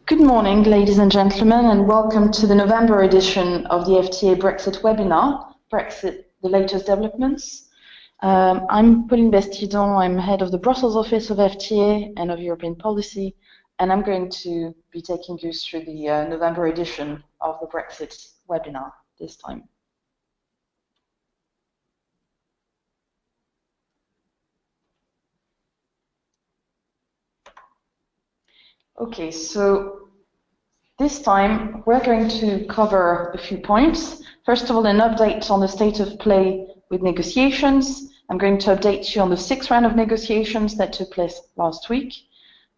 Good morning, ladies and gentlemen, and welcome to the November edition of the FTA Brexit webinar, Brexit, the latest developments. I'm Pauline Bastidon, I'm head of the Brussels office of FTA and of European policy, and I'm going to be taking you through the November edition of the Brexit webinar this time. Okay, so this time we're going to cover a few points. First of all, an update on the state of play with negotiations. I'm going to update you on the 6th round of negotiations that took place last week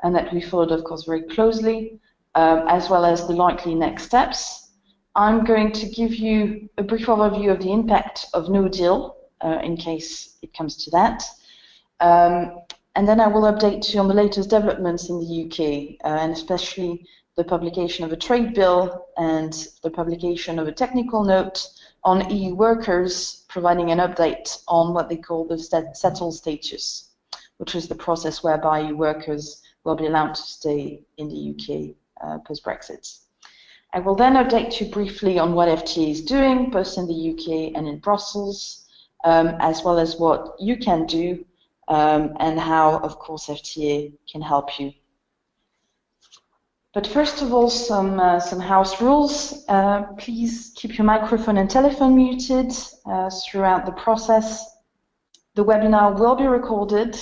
and that we followed, of course, very closely, as well as the likely next steps. I'm going to give you a brief overview of the impact of no deal in case it comes to that. And then I will update you on the latest developments in the UK, and especially the publication of a trade bill and the publication of a technical note on EU workers, providing an update on what they call the settled status, which is the process whereby EU workers will be allowed to stay in the UK post-Brexit. I will then update you briefly on what FTA is doing, both in the UK and in Brussels, as well as what you can do and how, of course, FTA can help you. But first of all, some house rules. Please keep your microphone and telephone muted throughout the process. The webinar will be recorded,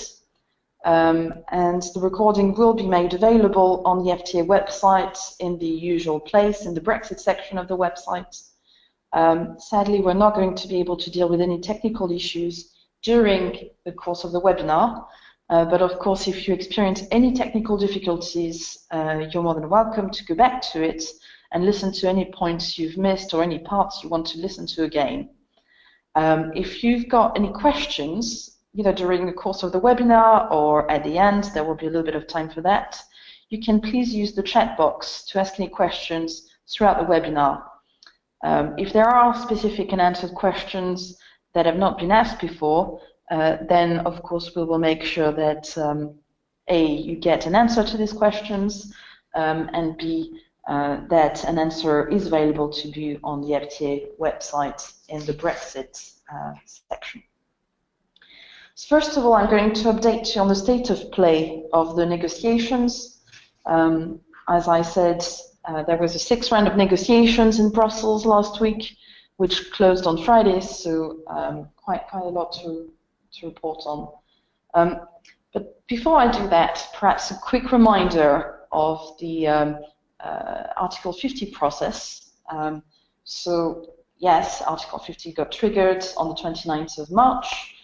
and the recording will be made available on the FTA website in the usual place, in the Brexit section of the website. Sadly, we're not going to be able to deal with any technical issues during the course of the webinar. But of course, if you experience any technical difficulties, you're more than welcome to go back to it and listen to any points you've missed or any parts you want to listen to again. If you've got any questions, either during the course of the webinar or at the end, there will be a little bit of time for that, you can please use the chat box to ask any questions throughout the webinar. If there are specific and answered questions that have not been asked before, then of course we will make sure that A, you get an answer to these questions, and B, that an answer is available to you on the FTA website in the Brexit section. So first of all, I'm going to update you on the state of play of the negotiations. As I said, there was a 6th round of negotiations in Brussels last week, which closed on Friday, so quite a lot to report on. But before I do that, perhaps a quick reminder of the Article 50 process. So yes, Article 50 got triggered on the 29th of March.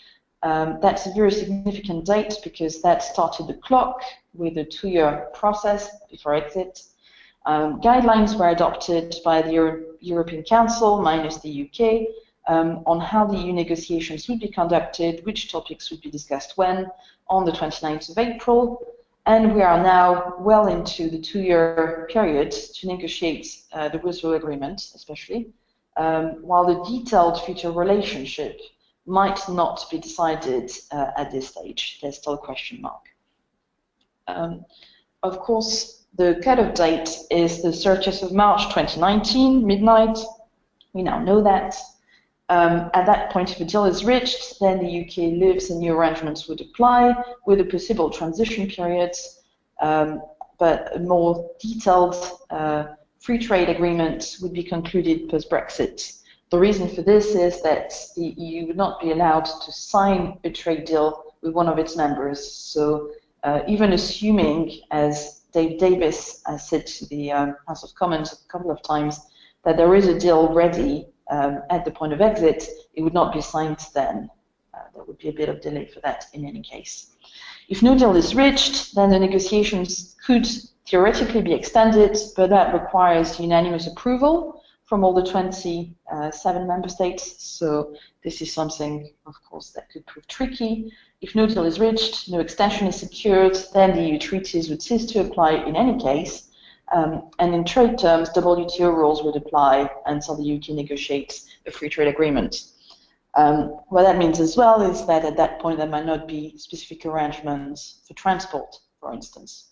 That's a very significant date because that started the clock with a 2-year process before exit. Guidelines were adopted by the European Council, minus the UK, on how the EU negotiations would be conducted, which topics would be discussed when, on the 29th of April, and we are now well into the 2-year period to negotiate the withdrawal agreement, especially, while the detailed future relationship might not be decided at this stage. There's still a question mark. Of course, the cutoff date is the 30th of March 2019, midnight. We now know that. At that point, if a deal is reached, then the UK leaves and new arrangements would apply with a possible transition period, but a more detailed free trade agreement would be concluded post-Brexit. The reason for this is that the EU would not be allowed to sign a trade deal with one of its members. So even assuming, as Dave Davis has said to the House of Commons a couple of times, that there is a deal ready at the point of exit, it would not be signed then. There would be a bit of delay for that in any case. If no deal is reached, then the negotiations could theoretically be extended, but that requires unanimous approval from all the 27 member states. So this is something, of course, that could prove tricky. If no deal is reached, no extension is secured, then the EU treaties would cease to apply in any case. And in trade terms, WTO rules would apply until the UK negotiates a free trade agreement. What that means as well is that at that point there might not be specific arrangements for transport, for instance.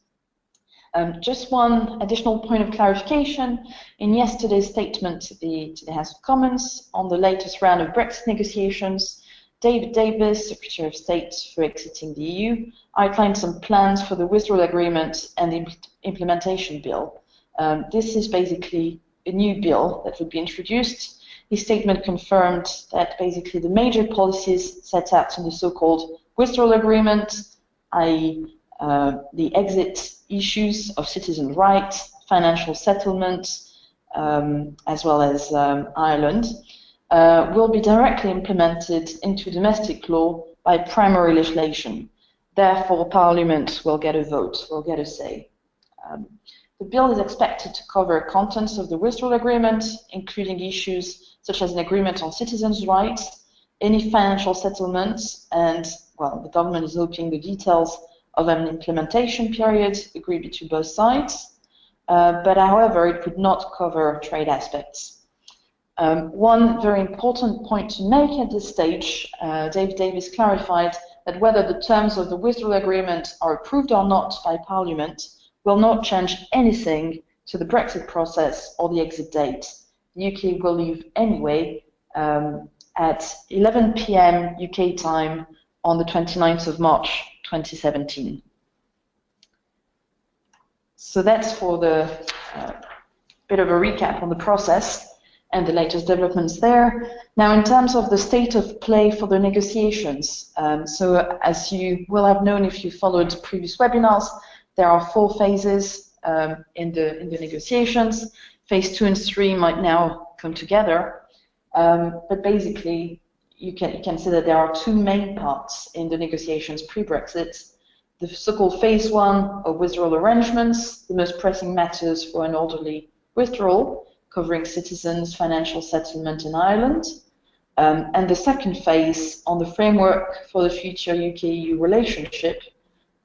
Just one additional point of clarification. In yesterday's statement to the House of Commons on the latest round of Brexit negotiations, David Davis, Secretary of State for exiting the EU, outlined some plans for the withdrawal agreement and the implementation bill. This is basically a new bill that would be introduced. His statement confirmed that basically the major policies set out in the so-called withdrawal agreement, i.e. the exit issues of citizen rights, financial settlement, as well as Ireland, will be directly implemented into domestic law by primary legislation. Therefore, Parliament will get a vote, will get a say. The bill is expected to cover contents of the withdrawal agreement, including issues such as an agreement on citizens' rights, any financial settlements, and, well, the government is hoping the details of an implementation period agreed between both sides, but however, it could not cover trade aspects. One very important point to make at this stage, David Davis clarified that whether the terms of the withdrawal agreement are approved or not by Parliament will not change anything to the Brexit process or the exit date. The UK will leave anyway at 11 p.m. UK time on the 29th of March 2017. So that's for the bit of a recap on the process and the latest developments there. Now, in terms of the state of play for the negotiations, so as you will have known if you followed previous webinars, there are 4 phases in the negotiations. Phase 2 and 3 might now come together, but basically you can see that there are 2 main parts in the negotiations pre-Brexit. The so-called phase 1 of withdrawal arrangements, the most pressing matters for an orderly withdrawal, covering citizens, financial settlement in Ireland, and the second phase on the framework for the future UK-EU relationship,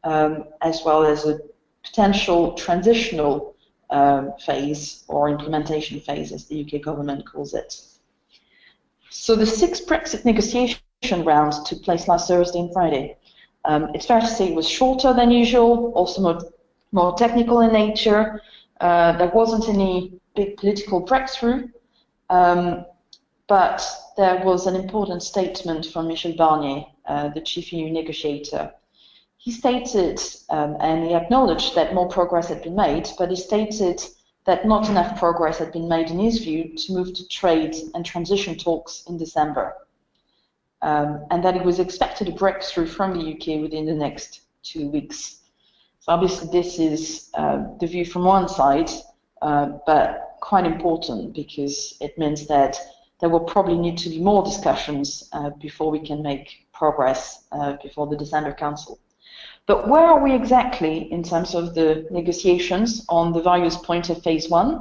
as well as a potential transitional phase or implementation phase, as the UK government calls it. So the 6th Brexit negotiation round took place last Thursday and Friday. It's fair to say it was shorter than usual, also more technical in nature. There wasn't any big political breakthrough, but there was an important statement from Michel Barnier, the chief EU negotiator. He stated, and he acknowledged that more progress had been made, but he stated that not enough progress had been made in his view to move to trade and transition talks in December, and that it was expected a breakthrough from the UK within the next 2 weeks. So obviously this is the view from one side, but quite important because it means that there will probably need to be more discussions before we can make progress before the December Council. But where are we exactly in terms of the negotiations on the various points of phase 1?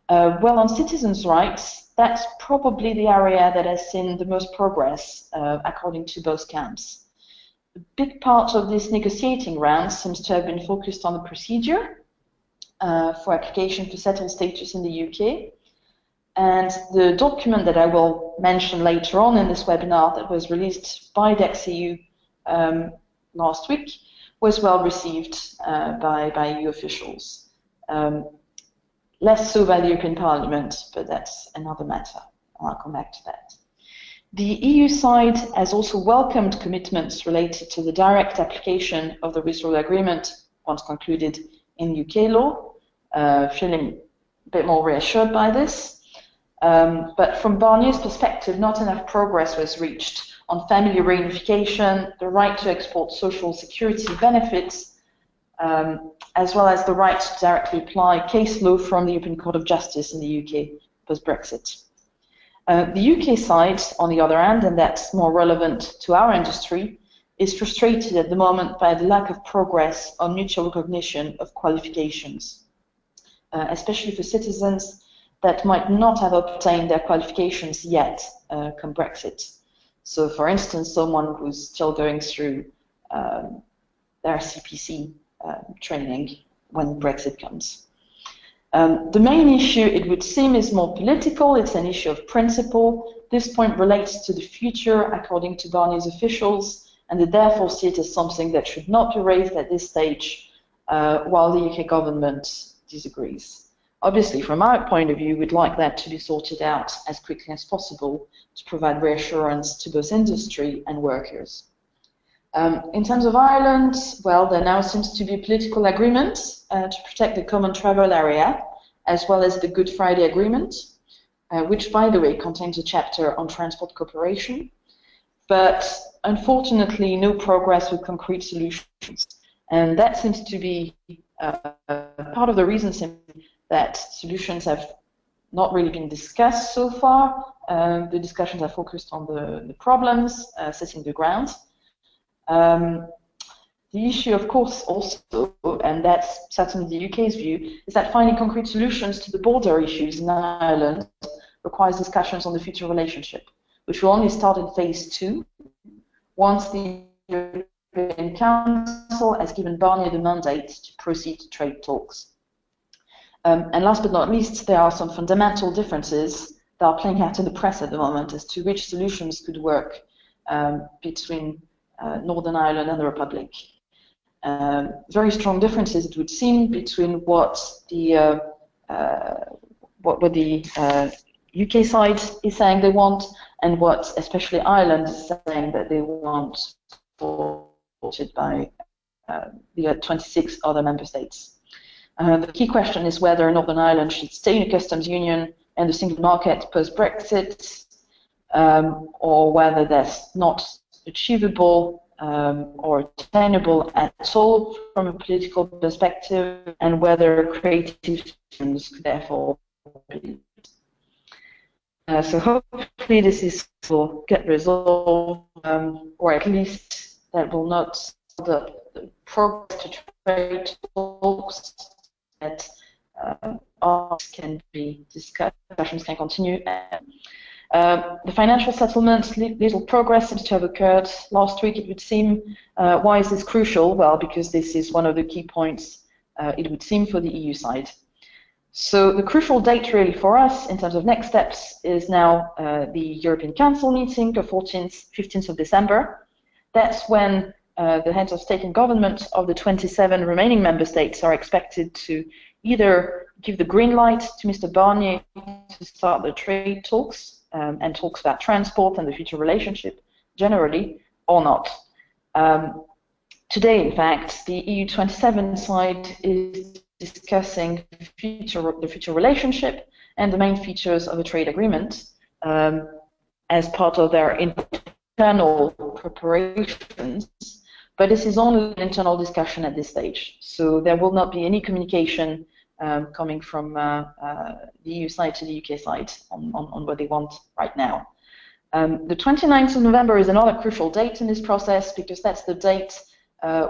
Well, on citizens' rights, that's probably the area that has seen the most progress, according to both camps. A big part of this negotiating round seems to have been focused on the procedure for application for settled status in the UK. And the document that I will mention later on in this webinar that was released by DexEU last week was well received by EU officials. Less so by the European Parliament, but that's another matter. I'll come back to that. The EU side has also welcomed commitments related to the direct application of the withdrawal agreement once concluded in UK law, feeling a bit more reassured by this. But from Barnier's perspective, not enough progress was reached on family reunification, the right to export social security benefits, as well as the right to directly apply case law from the European Court of Justice in the UK post-Brexit. The UK side, on the other hand, and that's more relevant to our industry, is frustrated at the moment by the lack of progress on mutual recognition of qualifications, especially for citizens that might not have obtained their qualifications yet come Brexit. So, for instance, someone who's still going through their CPC training when Brexit comes. The main issue, it would seem, is more political. It's an issue of principle. This point relates to the future, according to Barnier's officials, and they therefore see it as something that should not be raised at this stage, while the UK government disagrees. Obviously, from our point of view, we'd like that to be sorted out as quickly as possible to provide reassurance to both industry and workers. In terms of Ireland, well, there now seems to be political agreement to protect the common travel area, as well as the Good Friday Agreement, which, by the way, contains a chapter on transport cooperation. But unfortunately, no progress with concrete solutions. And that seems to be part of the reason that solutions have not really been discussed so far. The discussions are focused on the problems, setting the ground. The issue, of course, also, and that's certainly the UK's view, is that finding concrete solutions to the border issues in Ireland requires discussions on the future relationship, which will only start in phase 2, once the European Council has given Barnier the mandate to proceed to trade talks. And last but not least, there are some fundamental differences that are playing out in the press at the moment as to which solutions could work between Northern Ireland and the Republic. Very strong differences, it would seem, between what the UK side is saying they want and what especially Ireland is saying that they want, supported by the 26 other member states. The key question is whether Northern Ireland should stay in a customs union and the single market post-Brexit, or whether that's not achievable or attainable at all from a political perspective, and whether creative solutions could therefore be. So hopefully this will get resolved, or at least that will not stop the progress to trade talks, that can be discussed, discussions can continue. The financial settlement, little progress seems to have occurred last week, it would seem. Why is this crucial? Well, because this is one of the key points, it would seem, for the EU side. So the crucial date really for us in terms of next steps is now the European Council meeting, the 15th of December. That's when the heads of state and government of the 27 remaining member states are expected to either give the green light to Mr. Barnier to start the trade talks and talks about transport and the future relationship generally, or not. Today, in fact, the EU 27 side is discussing the future relationship and the main features of a trade agreement as part of their internal preparations. But this is only an internal discussion at this stage, so there will not be any communication coming from the EU side to the UK side on what they want right now. The 29th of November is another crucial date in this process, because that's the date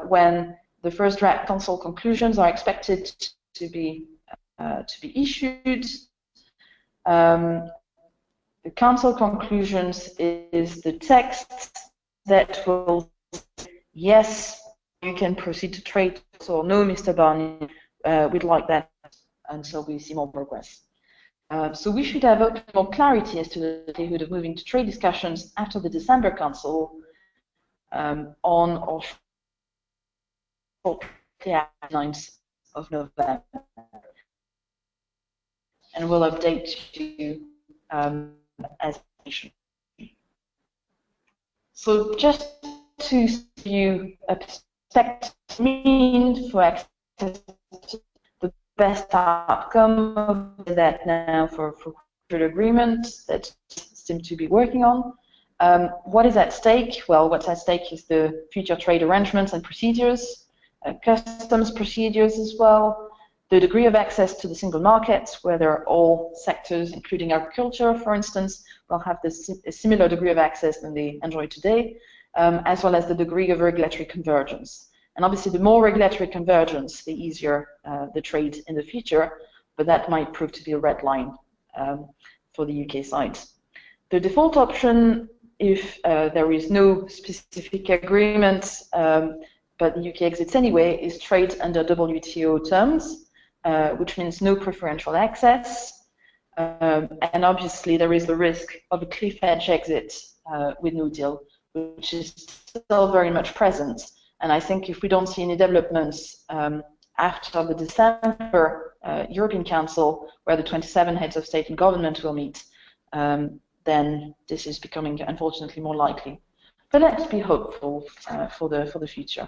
when the first draft Council conclusions are expected to be issued. The Council conclusions is the text that will say, yes, you can proceed to trade, or no, Mr. Barnier, we'd like that until we see more progress. So we should have a more clarity as to the likelihood of moving to trade discussions after the December Council on or 9th of November. And we'll update you as mentioned. So just to give you a perspective for access to the best outcome of that now for trade agreements that seem to be working on. What is at stake? Well, what's at stake is the future trade arrangements and procedures, customs procedures as well, the degree of access to the single market, whether all sectors, including agriculture, for instance, will have a similar degree of access than they enjoy today, as well as the degree of regulatory convergence. And obviously, the more regulatory convergence, the easier the trade in the future, but that might prove to be a red line for the UK side. The default option, if there is no specific agreement, but the UK exits anyway, is trade under WTO terms, which means no preferential access. And obviously, there is the risk of a cliff edge exit with no deal, which is still very much present. And I think if we don't see any developments after the December European Council, where the 27 heads of state and government will meet, then this is becoming, unfortunately, more likely. But let's be hopeful for the future.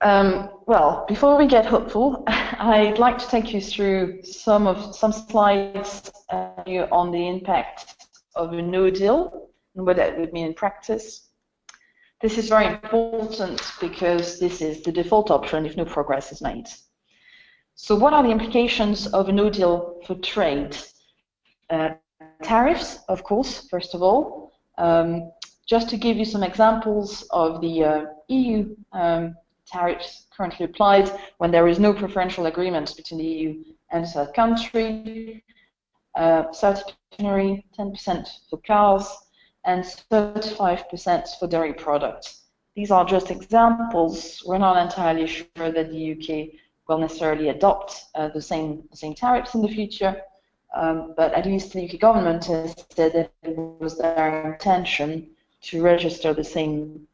Well, before we get hopeful, I'd like to take you through some slides on the impact of a no deal and what that would mean in practice. This is very important because this is the default option if no progress is made. So what are the implications of a no deal for trade? Tariffs, of course, first of all. Just to give you some examples of the EU tariffs currently applied when there is no preferential agreement between the EU and a third country. 30%, 10% for cars, and 35% for dairy products. These are just examples. We're not entirely sure that the UK will necessarily adopt the same tariffs in the future, but at least the UK government has said that it was their intention to register the same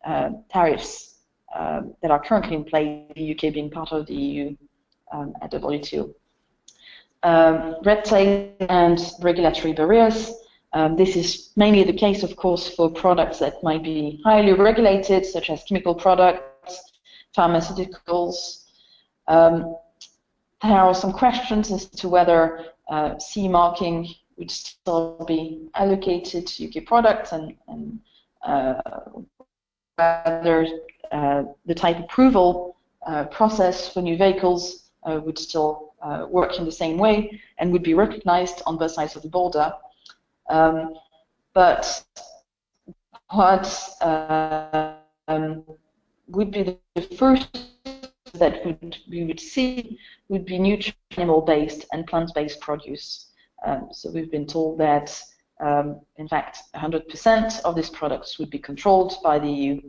tariffs that are currently in play, the UK being part of the EU at the WTO. Red tape and regulatory barriers. This is mainly the case, of course, for products that might be highly regulated, such as chemical products, pharmaceuticals. There are some questions as to whether CE marking would still be allocated to UK products and whether the type approval process for new vehicles would still work in the same way and would be recognized on both sides of the border. But what would be the first that we would see would be neutral animal-based and plant-based produce. So we've been told that, in fact, 100% of these products would be controlled by the EU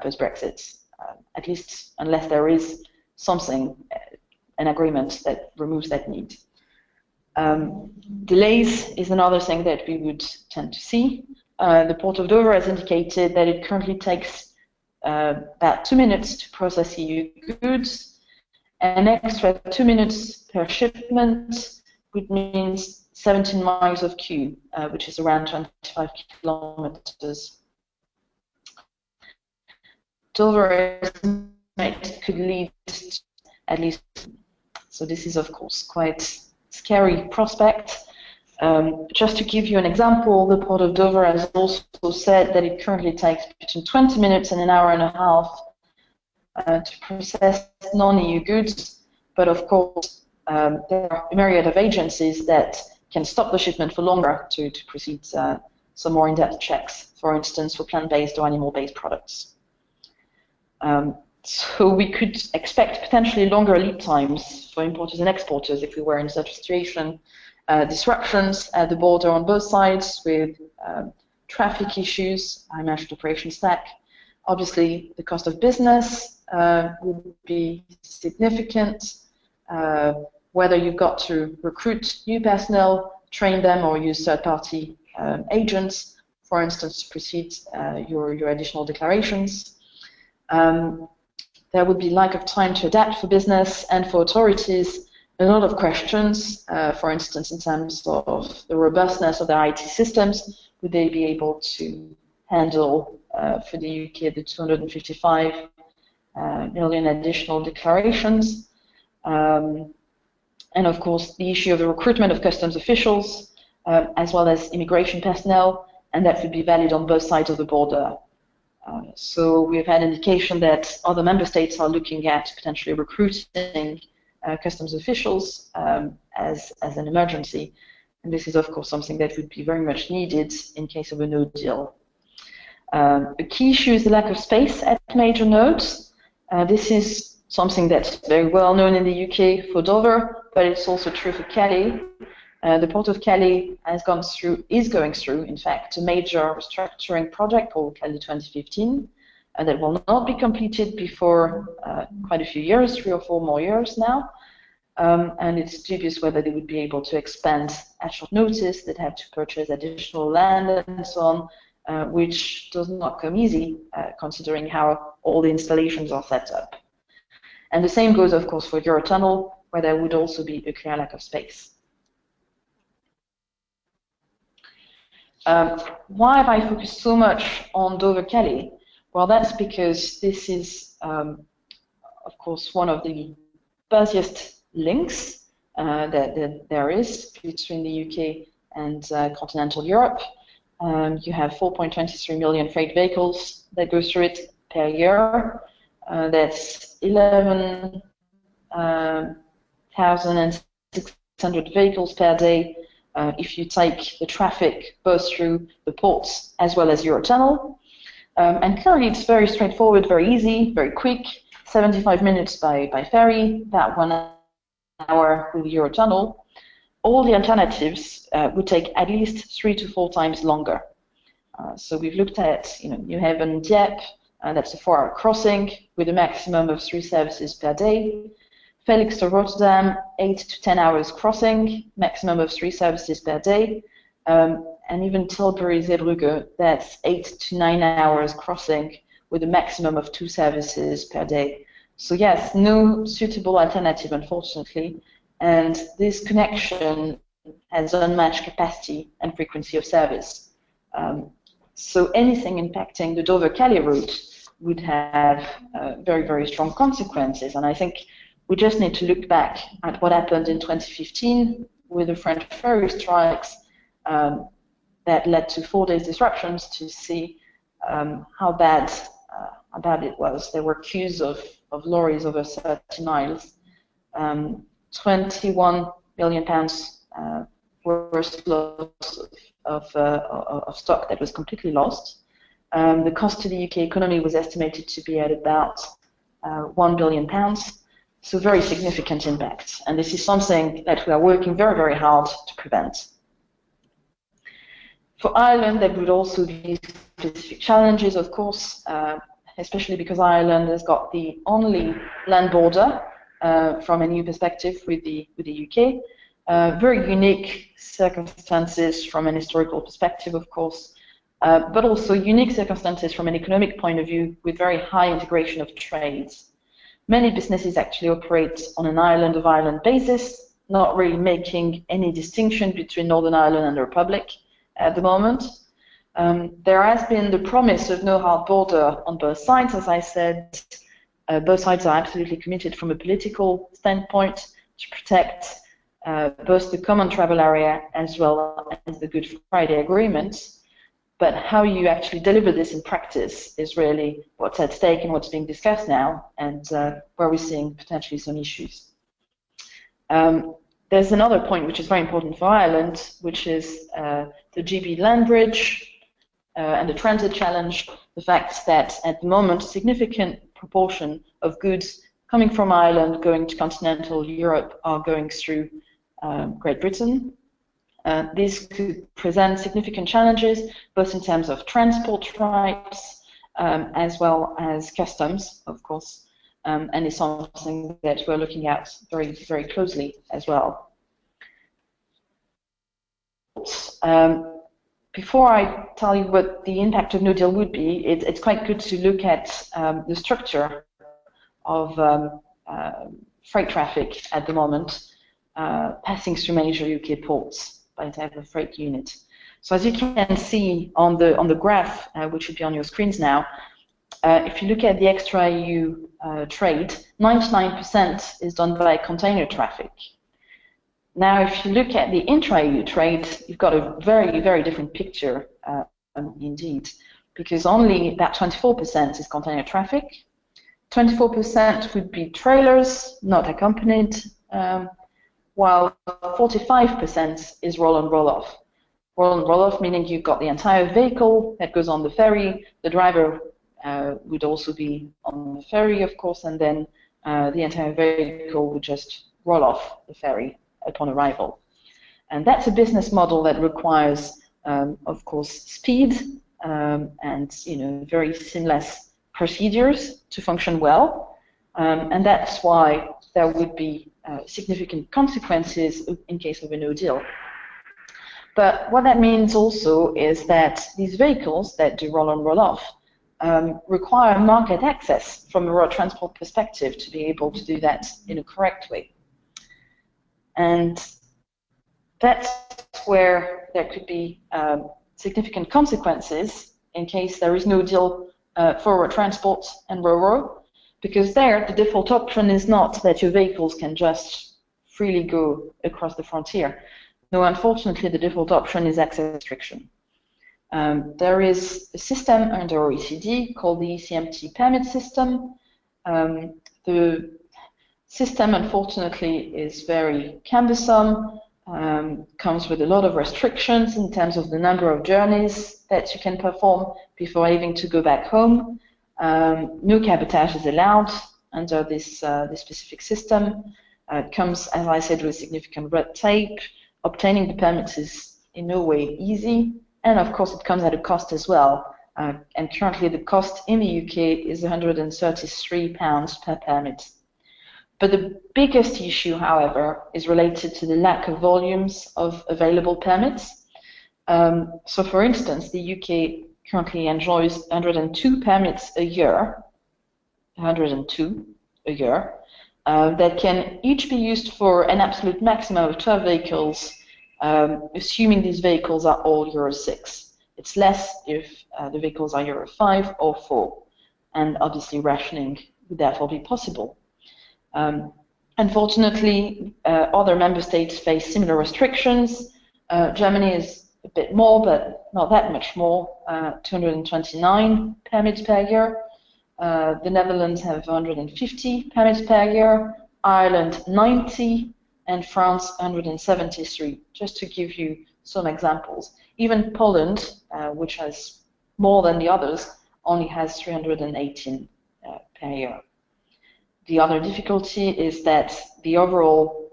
post-Brexit, at least unless there is something, an agreement that removes that need. Delays is another thing that we would tend to see. The Port of Dover has indicated that it currently takes about 2 minutes to process EU goods. An extra 2 minutes per shipment would mean 17 miles of queue, which is around 25 kilometers. Dover could lead at least, so this is of course quite scary prospect. Just to give you an example, the Port of Dover has also said that it currently takes between 20 minutes and an hour and a half to process non-EU goods, but of course there are a myriad of agencies that can stop the shipment for longer to proceed some more in-depth checks, for instance, for plant-based or animal-based products. So we could expect potentially longer lead times for importers and exporters if we were in such a situation. Disruptions at the border on both sides with traffic issues, I mentioned Operation Stack. Obviously, the cost of business would be significant, whether you've got to recruit new personnel, train them, or use third-party agents, for instance, to precede your additional declarations. There would be lack of time to adapt for business and for authorities. A lot of questions, for instance, in terms of the robustness of their IT systems. Would they be able to handle, for the UK, the 255 million additional declarations? And of course, the issue of the recruitment of customs officials, as well as immigration personnel, and that would be valid on both sides of the border. So we've had indication that other member states are looking at potentially recruiting customs officials as an emergency, and this is of course something that would be very much needed in case of a no deal. The key issue is the lack of space at major nodes. This is something that's very well known in the UK for Dover, but it's also true for Calais. The Port of Calais is going through, in fact, a major restructuring project called Calais 2015, that will not be completed before quite a few years, 3 or 4 more years now. And it's dubious whether they would be able to expand at short notice. They'd have to purchase additional land and so on, which does not come easy, considering how all the installations are set up. And the same goes, of course, for Eurotunnel, where there would also be a clear lack of space. Why have I focused so much on Dover-Calais? Well, that's because this is, of course, one of the busiest links that there is between the UK and continental Europe. You have 4.23 million freight vehicles that go through it per year. That's 11,600 vehicles per day if you take the traffic both through the ports as well as Eurotunnel. And currently it's very straightforward, very easy, very quick, 75 minutes by ferry, about 1 hour with Eurotunnel. All the alternatives would take at least 3 to 4 times longer. So we've looked at, New Haven, Dieppe, that's a 4-hour crossing with a maximum of 3 services per day. Felix to Rotterdam, 8 to 10 hours crossing, maximum of 3 services per day. And even Tilbury-Zeebrugge, that's 8 to 9 hours crossing with a maximum of 2 services per day. So yes, no suitable alternative, unfortunately. And this connection has unmatched capacity and frequency of service. So anything impacting the Dover-Calais route would have very, very strong consequences. And I think we just need to look back at what happened in 2015 with the French ferry strikes that led to 4 days disruptions to see how bad it was. There were queues of lorries over 30 miles. 21 million pounds worth of stock that was completely lost. The cost to the UK economy was estimated to be at about £1 billion. So very significant impact. And this is something that we are working very, very hard to prevent. For Ireland, there would also be specific challenges, of course, especially because Ireland has got the only land border from an EU perspective with the UK. Very unique circumstances from an historical perspective, of course, but also unique circumstances from an economic point of view with very high integration of trades. Many businesses actually operate on an island of Ireland basis, not really making any distinction between Northern Ireland and the Republic at the moment. There has been the promise of no hard border on both sides, as I said. Both sides are absolutely committed from a political standpoint to protect both the common travel area as well as the Good Friday Agreement. But how you actually deliver this in practice is really what's at stake and what's being discussed now, and where we're seeing potentially some issues. There's another point which is very important for Ireland, which is the GB land bridge and the transit challenge, the fact that at the moment a significant proportion of goods coming from Ireland going to continental Europe are going through Great Britain. This could present significant challenges, both in terms of transport rights as well as customs, of course, and it's something that we're looking at very, very closely as well. Before I tell you what the impact of no deal would be, it's quite good to look at the structure of freight traffic at the moment, passing through major UK ports by type of freight unit. So as you can see on the graph, which should be on your screens now, if you look at the extra-EU trade, 99% is done by container traffic. Now, if you look at the intra-EU trade, you've got a very, very different picture indeed, because only about 24% is container traffic. 24% would be trailers, not accompanied, while 45% is roll and roll off. Roll and roll off meaning you've got the entire vehicle that goes on the ferry, the driver would also be on the ferry, of course, and then the entire vehicle would just roll off the ferry upon arrival. And that's a business model that requires, of course, speed and very seamless procedures to function well. And that's why there would be significant consequences in case of a no deal. But what that means also is that these vehicles that do roll on, roll off require market access from a road transport perspective to be able to do that in a correct way. And that's where there could be significant consequences in case there is no deal for road transport and RoRo, because there the default option is not that your vehicles can just freely go across the frontier. No, unfortunately, the default option is access restriction. There is a system under OECD called the ECMT permit system. The system, unfortunately, is very cumbersome, comes with a lot of restrictions in terms of the number of journeys that you can perform before having to go back home. No cabotage is allowed under this specific system. It comes, as I said, with significant red tape. Obtaining the permits is in no way easy, and of course it comes at a cost as well. And currently the cost in the UK is £133 per permit. But the biggest issue, however, is related to the lack of volumes of available permits. So for instance, the UK currently enjoys 102 permits a year, 102 a year, that can each be used for an absolute maximum of 12 vehicles, assuming these vehicles are all Euro 6. It's less if the vehicles are Euro 5 or 4, and obviously rationing would therefore be possible. Unfortunately, other member states face similar restrictions. Germany is a bit more, but not that much more, 229 permits per year. The Netherlands have 150 permits per year, Ireland 90, and France 173, just to give you some examples. Even Poland, which has more than the others, only has 318 per year. The other difficulty is that the overall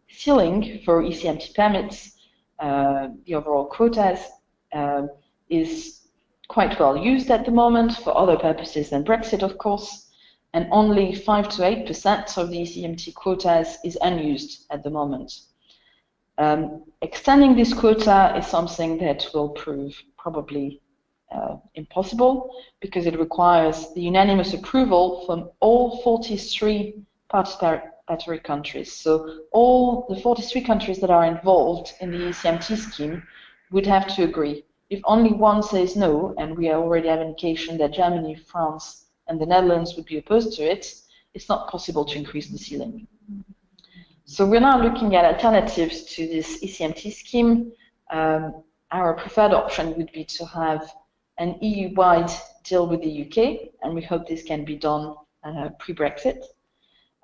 ceiling for ECMT permits, the overall quotas, is quite well used at the moment for other purposes than Brexit, of course, and only 5 to 8% of the ECMT quotas is unused at the moment. Extending this quota is something that will prove probably impossible, because it requires the unanimous approval from all 43 participatory countries. So all the 43 countries that are involved in the ECMT scheme would have to agree. If only one says no, and we already have indication that Germany, France, and the Netherlands would be opposed to it, it's not possible to increase the ceiling. So we're now looking at alternatives to this ECMT scheme. Our preferred option would be to have an EU-wide deal with the UK, and we hope this can be done pre-Brexit.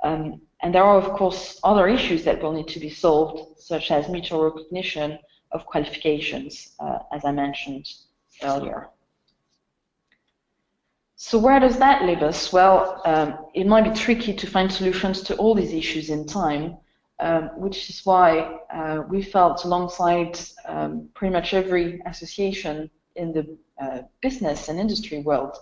And there are, of course, other issues that will need to be solved, such as mutual recognition of qualifications, as I mentioned earlier. So where does that leave us? Well, it might be tricky to find solutions to all these issues in time, which is why we felt, alongside pretty much every association in the business and industry world,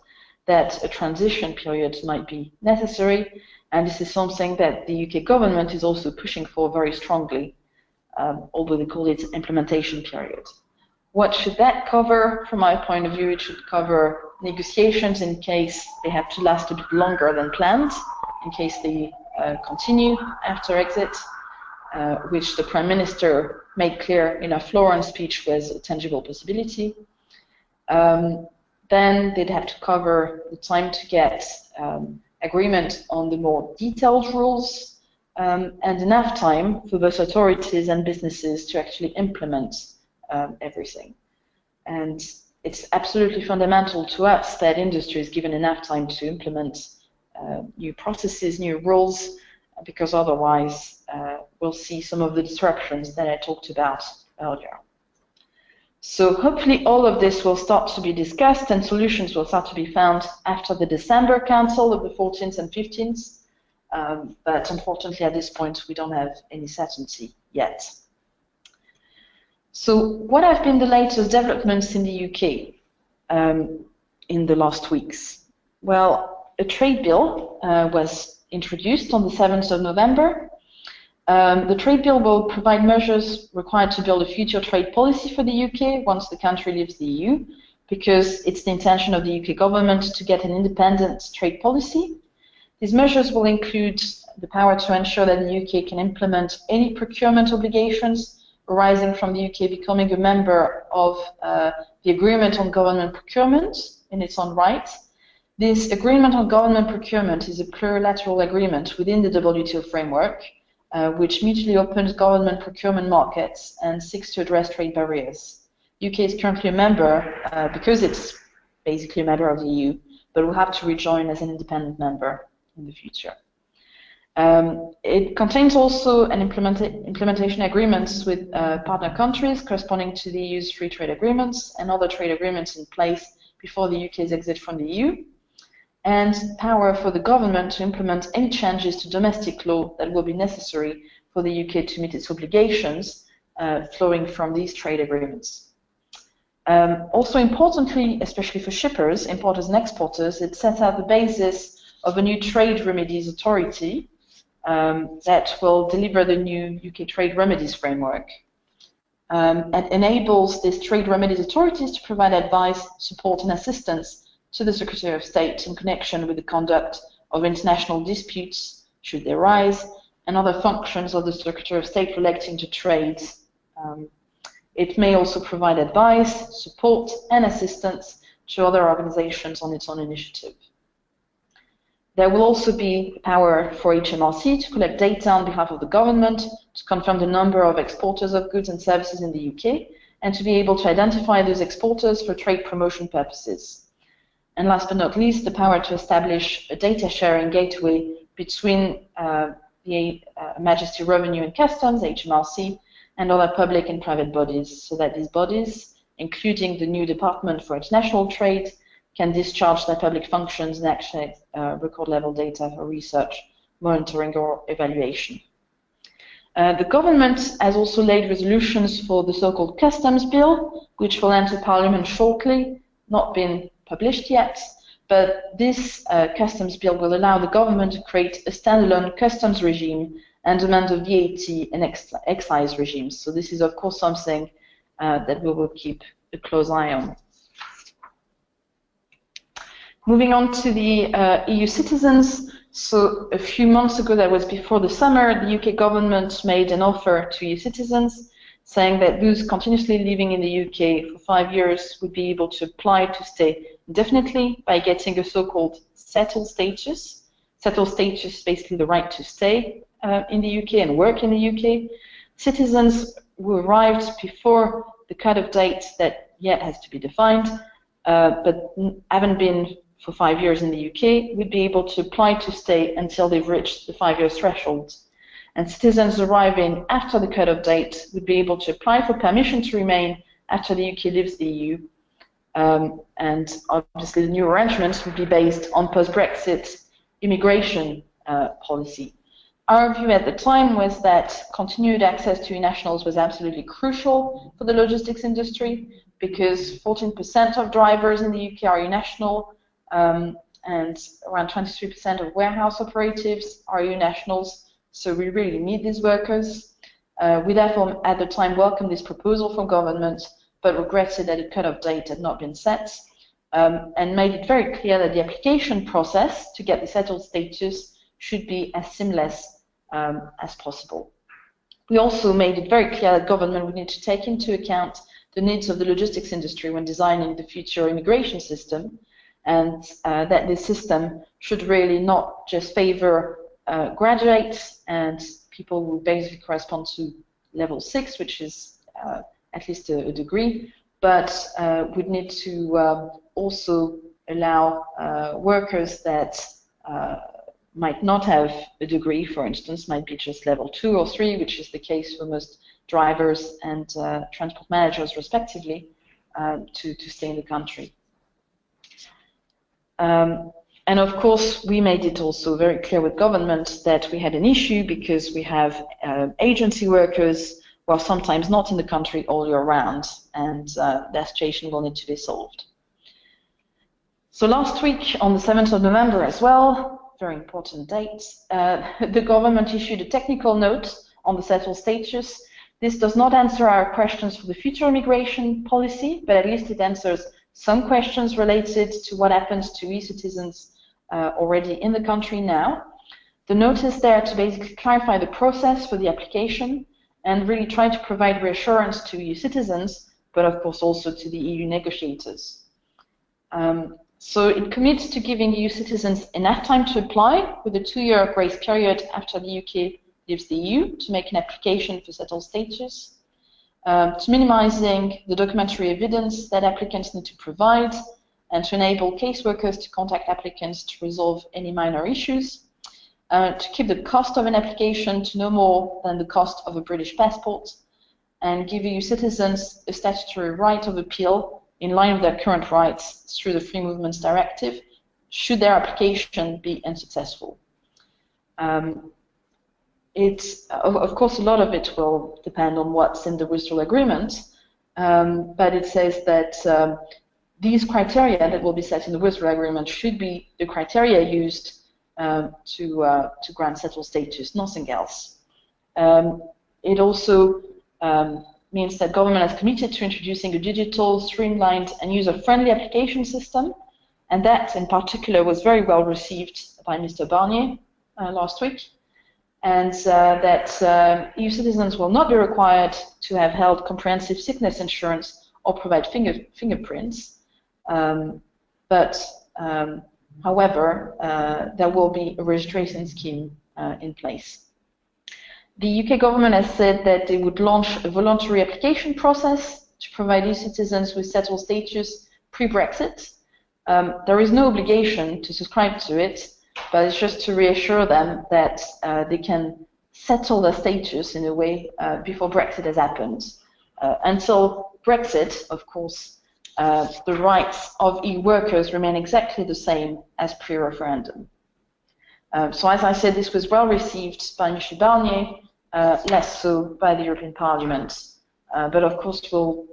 that a transition period might be necessary, and this is something that the UK government is also pushing for very strongly, although they call it implementation period. What should that cover? From my point of view, it should cover negotiations in case they have to last a bit longer than planned, in case they continue after exit, which the Prime Minister made clear in a Florence speech was a tangible possibility. Then they'd have to cover the time to get agreement on the more detailed rules, and enough time for both authorities and businesses to actually implement everything. And it's absolutely fundamental to us that industry is given enough time to implement new processes, new rules, because otherwise we'll see some of the disruptions that I talked about earlier. So hopefully all of this will start to be discussed and solutions will start to be found after the December Council of the 14th and 15th. But unfortunately at this point we don't have any certainty yet. So what have been the latest developments in the UK in the last weeks? Well, a trade bill was introduced on the 7th of November. The trade bill will provide measures required to build a future trade policy for the UK once the country leaves the EU, because it's the intention of the UK government to get an independent trade policy. These measures will include the power to ensure that the UK can implement any procurement obligations arising from the UK becoming a member of the Agreement on Government Procurement in its own right. This Agreement on Government Procurement is a plurilateral agreement within the WTO framework, which mutually opens government procurement markets and seeks to address trade barriers. UK is currently a member because it's basically a member of the EU, but will have to rejoin as an independent member in the future. It contains also an implementation agreements with partner countries corresponding to the EU's free trade agreements and other trade agreements in place before the UK's exit from the EU, and power for the government to implement any changes to domestic law that will be necessary for the UK to meet its obligations flowing from these trade agreements. Also importantly, especially for shippers, importers and exporters, it sets out the basis of a new trade remedies authority that will deliver the new UK trade remedies framework and enables these trade remedies authorities to provide advice, support and assistance to the Secretary of State in connection with the conduct of international disputes, should they arise, and other functions of the Secretary of State relating to trade. It may also provide advice, support and assistance to other organizations on its own initiative. There will also be power for HMRC to collect data on behalf of the government, to confirm the number of exporters of goods and services in the UK, and to be able to identify those exporters for trade promotion purposes. And last but not least, the power to establish a data sharing gateway between the Majesty Revenue and Customs, HMRC, and other public and private bodies, so that these bodies, including the new Department for International Trade, can discharge their public functions and actually record level data for research, monitoring or evaluation. The government has also laid resolutions for the so-called customs bill, which will enter Parliament shortly, not been published yet, but this customs bill will allow the government to create a standalone customs regime and amend the VAT and excise regimes. So this is of course something that we will keep a close eye on. Moving on to the EU citizens. So a few months ago, that was before the summer, the UK government made an offer to EU citizens saying that those continuously living in the UK for 5 years would be able to apply to stay indefinitely by getting a so-called settled status. Settled status is basically the right to stay in the UK and work in the UK. Citizens who arrived before the cut-off date that yet has to be defined, but haven't been for 5 years in the UK, would be able to apply to stay until they've reached the 5 years threshold. And citizens arriving after the cut-off date would be able to apply for permission to remain after the UK leaves the EU. And obviously the new arrangements would be based on post-Brexit immigration policy. Our view at the time was that continued access to EU nationals was absolutely crucial for the logistics industry, because 14% of drivers in the UK are EU national, and around 23% of warehouse operatives are EU nationals, so we really need these workers. We therefore at the time welcomed this proposal from government, but regretted that a cut-off date had not been set, and made it very clear that the application process to get the settled status should be as seamless as possible. We also made it very clear that government would need to take into account the needs of the logistics industry when designing the future immigration system, and that this system should really not just favor graduates and people who basically correspond to level 6, which is at least a degree, but would need to also allow workers that might not have a degree, for instance, might be just level 2 or 3, which is the case for most drivers and transport managers respectively, to stay in the country. And of course, we made it also very clear with government that we had an issue because we have agency workers who are sometimes not in the country all year round, and that situation will need to be solved. So last week, on the 7th of November as well, very important date, the government issued a technical note on the settled status. This does not answer our questions for the future immigration policy, but at least it answers some questions related to what happens to e-citizens already in the country now. The notice there to basically clarify the process for the application and really try to provide reassurance to EU citizens, but of course also to the EU negotiators. So it commits to giving EU citizens enough time to apply with a 2-year grace period after the UK leaves the EU to make an application for settled status, to minimizing the documentary evidence that applicants need to provide, and to enable caseworkers to contact applicants to resolve any minor issues, to keep the cost of an application to no more than the cost of a British passport, and give EU citizens a statutory right of appeal in line with their current rights through the Free Movements Directive, should their application be unsuccessful. Of course, a lot of it will depend on what's in the withdrawal agreement, but it says that these criteria that will be set in the withdrawal agreement should be the criteria used to grant settled status, nothing else. It also means that government has committed to introducing a digital, streamlined and user-friendly application system, and that in particular was very well received by Mr. Barnier last week, and that EU citizens will not be required to have held comprehensive sickness insurance or provide fingerprints, but however, there will be a registration scheme in place. The UK government has said that they would launch a voluntary application process to provide EU citizens with settled status pre-Brexit. There is no obligation to subscribe to it, but it's just to reassure them that they can settle their status in a way before Brexit has happened. Until Brexit, of course, the rights of EU workers remain exactly the same as pre-referendum. So as I said, this was well received by Michel Barnier, less so by the European Parliament. But of course, we'll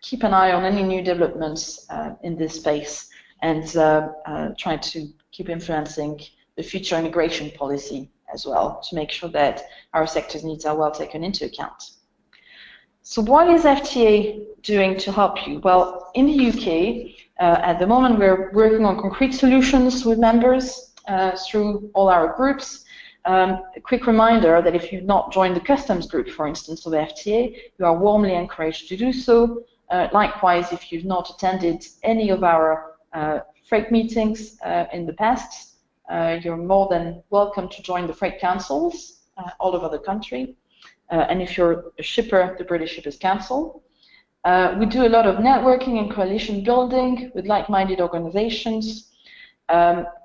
keep an eye on any new developments in this space and try to keep influencing the future immigration policy as well to make sure that our sector's needs are well taken into account. So what is FTA doing to help you? Well, in the UK, at the moment, we're working on concrete solutions with members through all our groups. A quick reminder that if you've not joined the customs group, for instance, of the FTA, you are warmly encouraged to do so. Likewise, if you've not attended any of our freight meetings in the past, you're more than welcome to join the freight councils all over the country. And if you're a shipper, the British Shippers Council. We do a lot of networking and coalition building with like-minded organizations.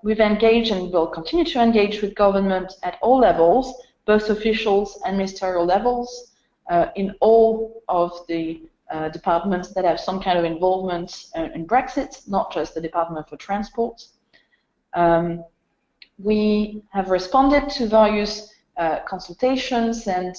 We've engaged and will continue to engage with government at all levels, both officials and ministerial levels, in all of the departments that have some kind of involvement in Brexit, not just the Department for Transport. We have responded to various consultations and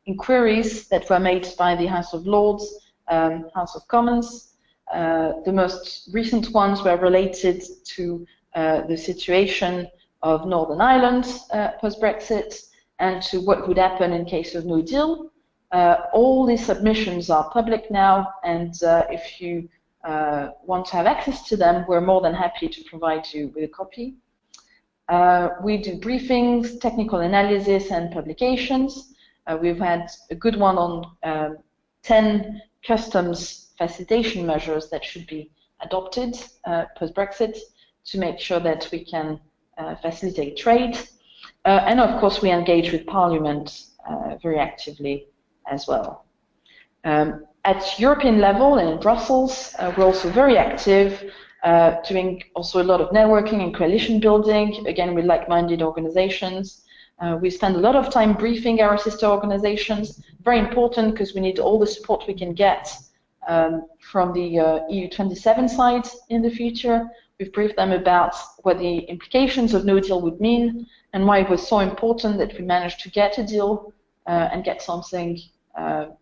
inquiries that were made by the House of Lords, House of Commons. The most recent ones were related to the situation of Northern Ireland post-Brexit and to what would happen in case of no deal. All these submissions are public now, and if you want to have access to them, we're more than happy to provide you with a copy. We do briefings, technical analysis, and publications. We've had a good one on 10 customs facilitation measures that should be adopted post-Brexit to make sure that we can facilitate trade. And of course, we engage with Parliament very actively as well. At European level and in Brussels, we're also very active, doing also a lot of networking and coalition building, again with like-minded organizations. We spend a lot of time briefing our sister organizations, very important because we need all the support we can get from the EU 27 side in the future. We've briefed them about what the implications of no deal would mean and why it was so important that we managed to get a deal and get something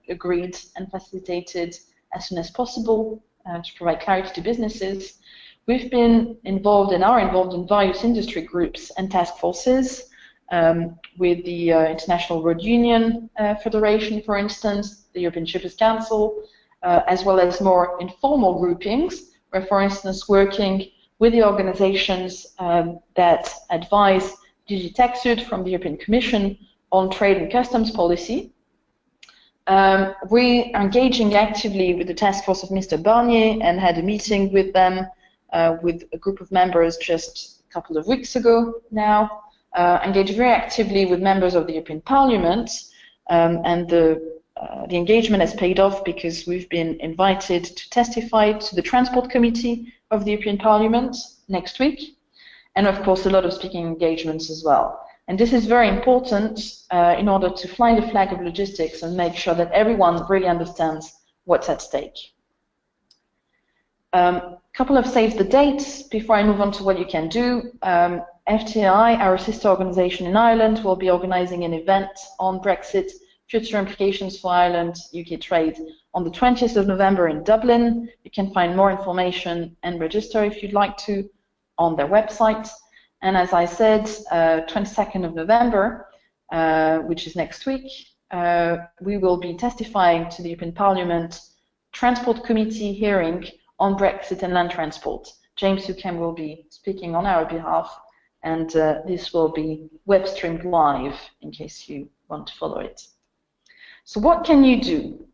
agreed and facilitated as soon as possible to provide clarity to businesses. We've been involved and are involved in various industry groups and task forces with the International Road Union Federation, for instance, the European Shippers Council, as well as more informal groupings, where, for instance, working with the organizations that advise DG TaxUD from the European Commission on trade and customs policy. We are engaging actively with the task force of Mr. Barnier and had a meeting with them, with a group of members just a couple of weeks ago now. Engage very actively with members of the European Parliament, and the engagement has paid off because we've been invited to testify to the Transport Committee of the European Parliament next week, and of course a lot of speaking engagements as well. And this is very important in order to fly the flag of logistics and make sure that everyone really understands what's at stake. Couple of save the dates before I move on to what you can do. FTI, our sister organization in Ireland, will be organizing an event on Brexit, future implications for Ireland, UK trade on the 20th of November in Dublin. You can find more information and register if you'd like to on their website. And as I said, 22nd of November, which is next week, we will be testifying to the European Parliament Transport Committee hearing on Brexit and land transport. James Hookham will be speaking on our behalf, and this will be web streamed live in case you want to follow it. So what can you do?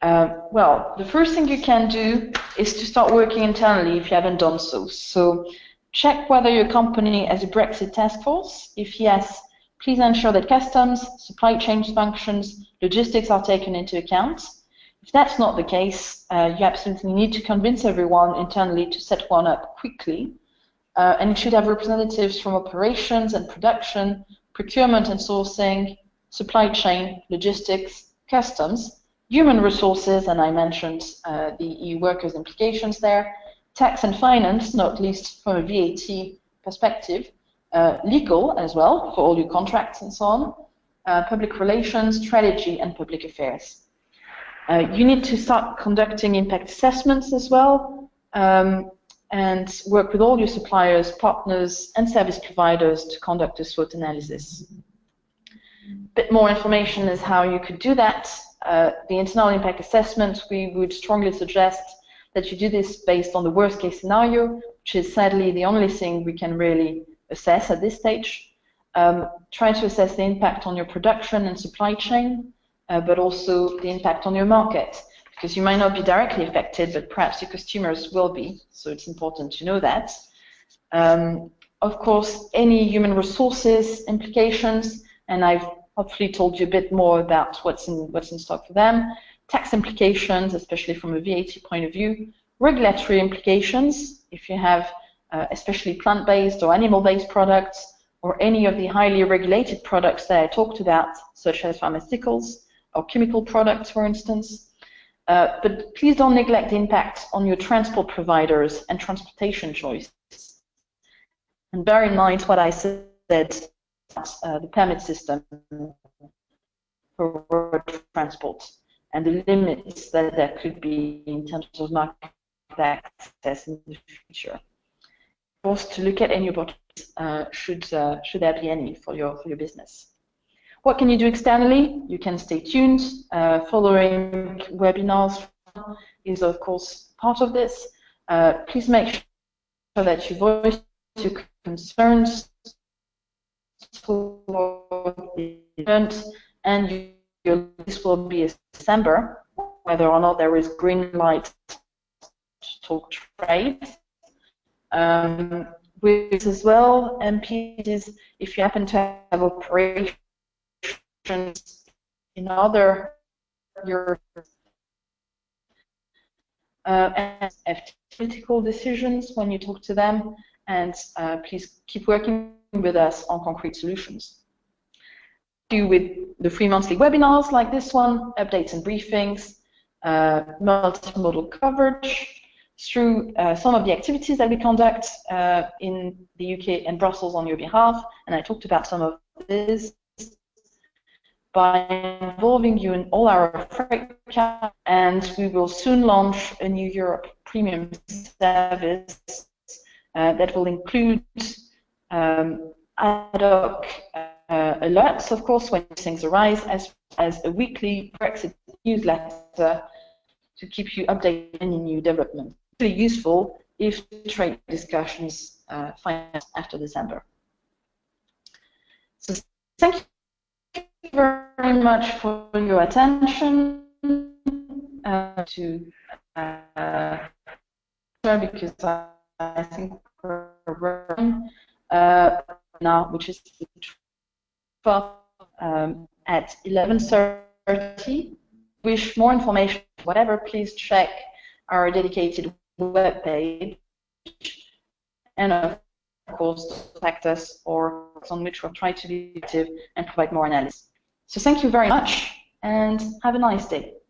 Well, the first thing you can do is to start working internally if you haven't done so. So check whether your company has a Brexit task force. If yes, please ensure that customs, supply chain functions, logistics are taken into account. If that's not the case, you absolutely need to convince everyone internally to set one up quickly. And you should have representatives from operations and production, procurement and sourcing, supply chain, logistics, customs, human resources, and I mentioned the EU workers' implications there, tax and finance, not least from a VAT perspective, legal as well, for all your contracts and so on, public relations, strategy, and public affairs. You need to start conducting impact assessments as well, and work with all your suppliers, partners, and service providers to conduct a SWOT analysis. A bit more information is how you could do that. The internal impact assessment, we would strongly suggest that you do this based on the worst case scenario, which is sadly the only thing we can really assess at this stage. Try to assess the impact on your production and supply chain, but also the impact on your market, because you might not be directly affected, but perhaps your customers will be, so it's important to know that. Of course, any human resources implications, and I've hopefully told you a bit more about what's in stock for them. Tax implications, especially from a VAT point of view. Regulatory implications, if you have especially plant-based or animal-based products, or any of the highly regulated products that I talked about, such as pharmaceuticals or chemical products, for instance. But please don't neglect the impact on your transport providers and transportation choices. And bear in mind what I said, the permit system for road transport and the limits that there could be in terms of market access in the future. Of course, to look at any opportunities should there be any for your business. What can you do externally? You can stay tuned. Following webinars is, of course, part of this. Please make sure that you voice your concerns for the event, and your list will be in December, whether or not there is green light to talk trade. With as well, MPs, if you happen to have operations in other Europe and have political decisions when you talk to them, and please keep working with us on concrete solutions. With the free monthly webinars like this one, updates and briefings, multimodal coverage, through some of the activities that we conduct in the UK and Brussels on your behalf, and I talked about some of this, by involving you in all our freight accounts, and we will soon launch a new Europe premium service that will include ad hoc alerts, of course, when things arise, as a weekly Brexit newsletter to keep you updated on any new developments. It's really useful if trade discussions finance after December. So thank you very much for your attention. Because I think we're running now, which is 12 at 11:30. Wish more information, whatever, please check our dedicated web page, and of course contact us, or on which we'll try to be active and provide more analysis. So thank you very much, and have a nice day.